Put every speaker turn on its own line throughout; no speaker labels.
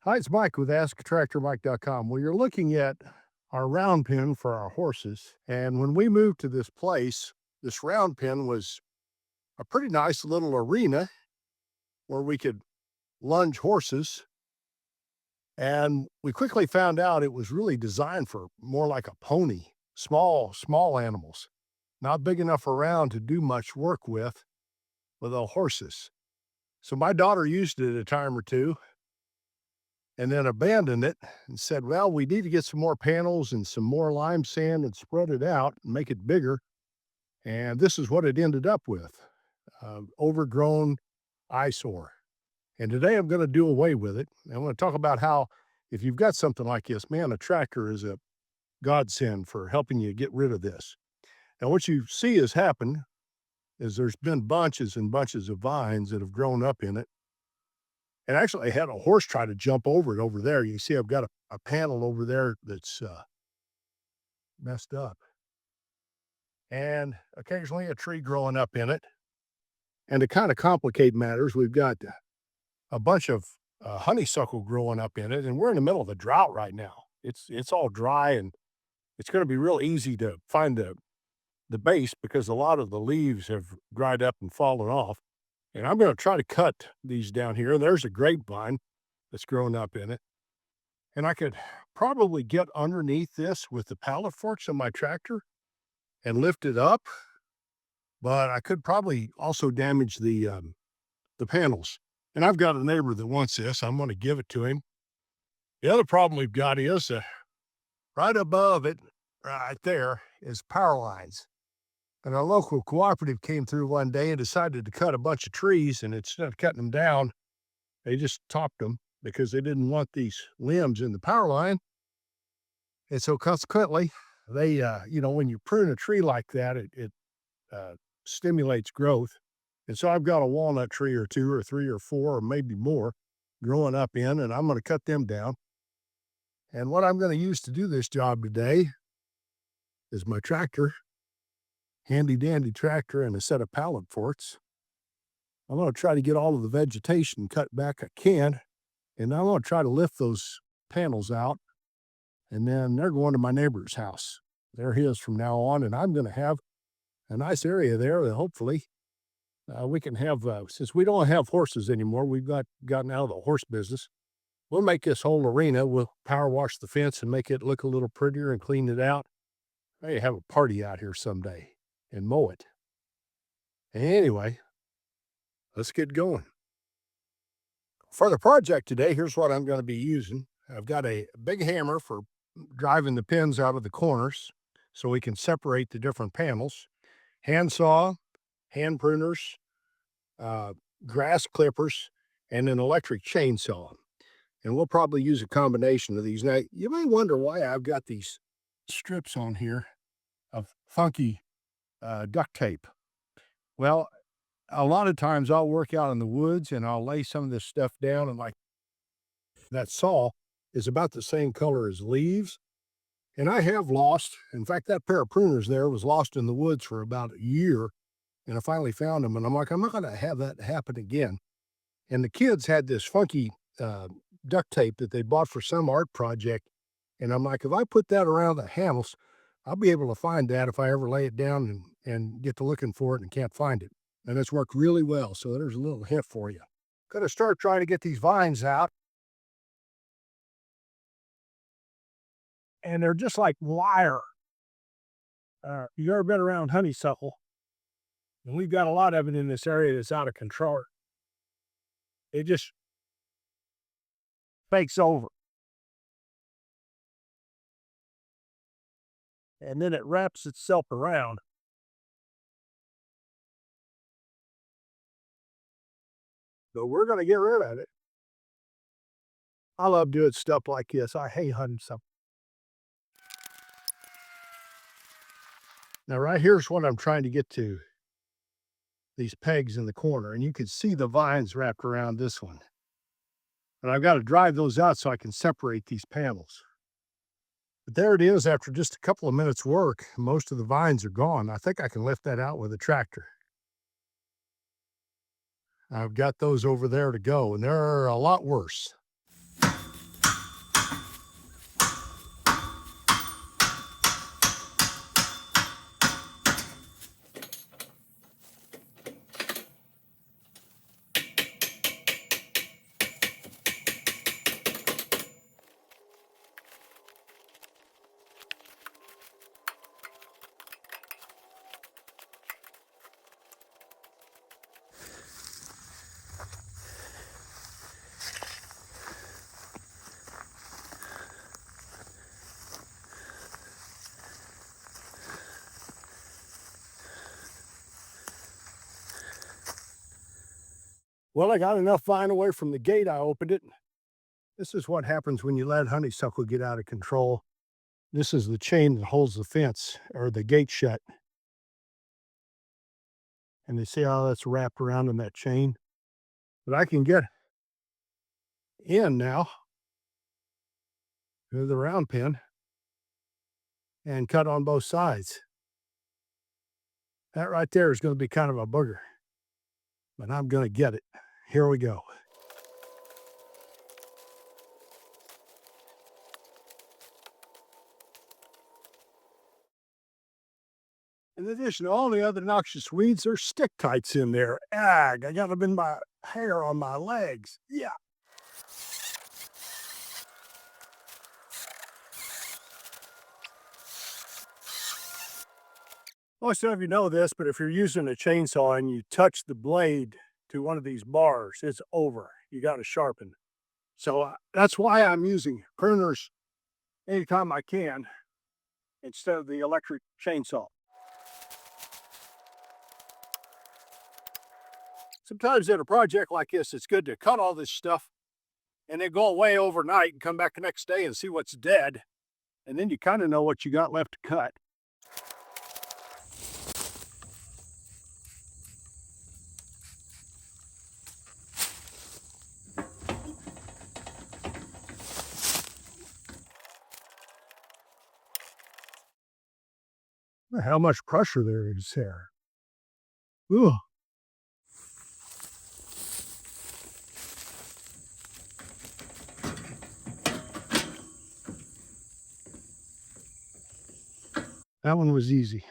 Hi, it's Mike with AskTractorMike.com. Well, you're looking at our round pen for our horses. And when we moved to this place, this round pen was a pretty nice little arena where we could lunge horses. And we quickly found out it was really designed for more like a pony, small animals, not big enough around to do much work with the horses. So my daughter used it a time or two and then abandoned it and said, well, we need to get some more panels and some more lime sand and spread it out and make it bigger. And this is what it ended up with, overgrown eyesore. And today I'm going to do away with it. I'm going to talk about how if you've got something like this, man, a tractor is a godsend for helping you get rid of this. Now, what you see has happened is there's been bunches and bunches of vines that have grown up in it. And actually, I had a horse try to jump over it over there. You see, I've got a panel over there that's messed up. And occasionally a tree growing up in it. And to kind of complicate matters, we've got a bunch of honeysuckle growing up in it. And we're in the middle of a drought right now. It's all dry, and it's going to be real easy to find the base because a lot of the leaves have dried up and fallen off. And I'm going to try to cut these down here. There's a grapevine that's grown up in it. And I could probably get underneath this with the pallet forks on my tractor and lift it up. But I could probably also damage the panels. And I've got a neighbor that wants this. I'm going to give it to him. The other problem we've got is right above it, right there, is power lines. And a local cooperative came through one day and decided to cut a bunch of trees, and instead of cutting them down, they just topped them because they didn't want these limbs in the power line. And so consequently, they, when you prune a tree like that, it stimulates growth. And so I've got a walnut tree or two or three or four or maybe more growing up in, and I'm going to cut them down. And what I'm going to use to do this job today is my tractor. Handy dandy tractor and a set of pallet forks. I'm going to try to get all of the vegetation cut back I can, and I'm going to try to lift those panels out, and then they're going to my neighbor's house. They're his from now on, and I'm going to have a nice area there that hopefully we can have, since we don't have horses anymore, we've gotten out of the horse business. We'll make this whole arena, we'll power wash the fence and make it look a little prettier and clean it out. Maybe have a party out here someday and mow it. Anyway, let's get going. For the project today, here's what I'm going to be using. I've got a big hammer for driving the pins out of the corners so we can separate the different panels. Hand saw, hand pruners, grass clippers, and an electric chainsaw. And we'll probably use a combination of these. Now, you may wonder why I've got these strips on here of funky duct tape. Well, a lot of times I'll work out in the woods and I'll lay some of this stuff down, and like that saw is about the same color as leaves. And I have lost, in fact, that pair of pruners there was lost in the woods for about a year. And I finally found them, and I'm like, I'm not going to have that happen again. And the kids had this funky duct tape that they bought for some art project. And I'm like, if I put that around the handles, I'll be able to find that if I ever lay it down and get to looking for it and can't find it. And it's worked really well. So there's a little hint for you. Going to start trying to get these vines out. And they're just like wire. You ever been around honeysuckle? And we've got a lot of it in this area that's out of control. It just fakes over. And then it wraps itself around. So we're going to get rid of it. I love doing stuff like this. I hate hunting stuff. Now, right here's what I'm trying to get to. These pegs in the corner, and you can see the vines wrapped around this one. And I've got to drive those out so I can separate these panels. But there it is after just a couple of minutes work. Most of the vines are gone. I think I can lift that out with a tractor. I've got those over there to go, and they're a lot worse. Well, I got enough vine away from the gate, I opened it. This is what happens when you let honeysuckle get out of control. This is the chain that holds the fence or the gate shut. And you see how that's wrapped around in that chain? But I can get in now to the round pin and cut on both sides. That right there is going to be kind of a booger, but I'm going to get it. Here we go. In addition to all the other noxious weeds, there's stick tights in there. Ag, I got them in my hair on my legs. Yeah. Most of you know this, but if you're using a chainsaw and you touch the blade to one of these bars, it's over. You got to sharpen. So that's why I'm using pruners anytime I can instead of the electric chainsaw. Sometimes in a project like this, it's good to cut all this stuff and then go away overnight and come back the next day and see what's dead. And then you kind of know what you got left to cut. How much pressure there is there. Ooh. That one was easy.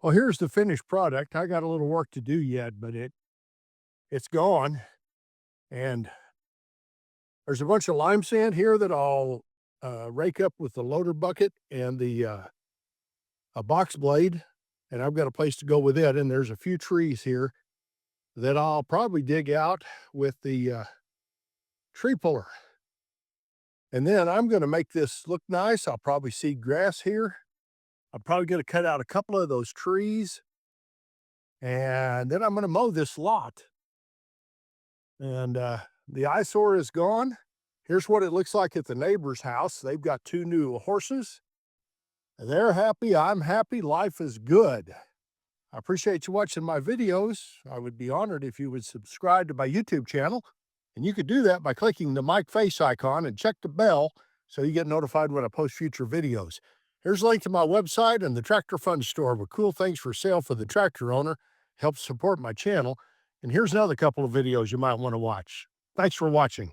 Well, here's the finished product. I got a little work to do yet, but it's gone. And there's a bunch of lime sand here that I'll rake up with the loader bucket and the a box blade, and I've got a place to go with it. And there's a few trees here that I'll probably dig out with the tree puller. And then I'm going to make this look nice. I'll probably seed grass here. I'm probably going to cut out a couple of those trees, and then I'm going to mow this lot. And the eyesore is gone. Here's what it looks like at the neighbor's house. They've got 2 new horses. They're happy, I'm happy, life is good. I appreciate you watching my videos. I would be honored if you would subscribe to my YouTube channel. And you could do that by clicking the mic face icon and check the bell so you get notified when I post future videos. Here's a link to my website and the Tractor Fund store with cool things for sale for the tractor owner. Helps support my channel. And here's another couple of videos you might want to watch. Thanks for watching.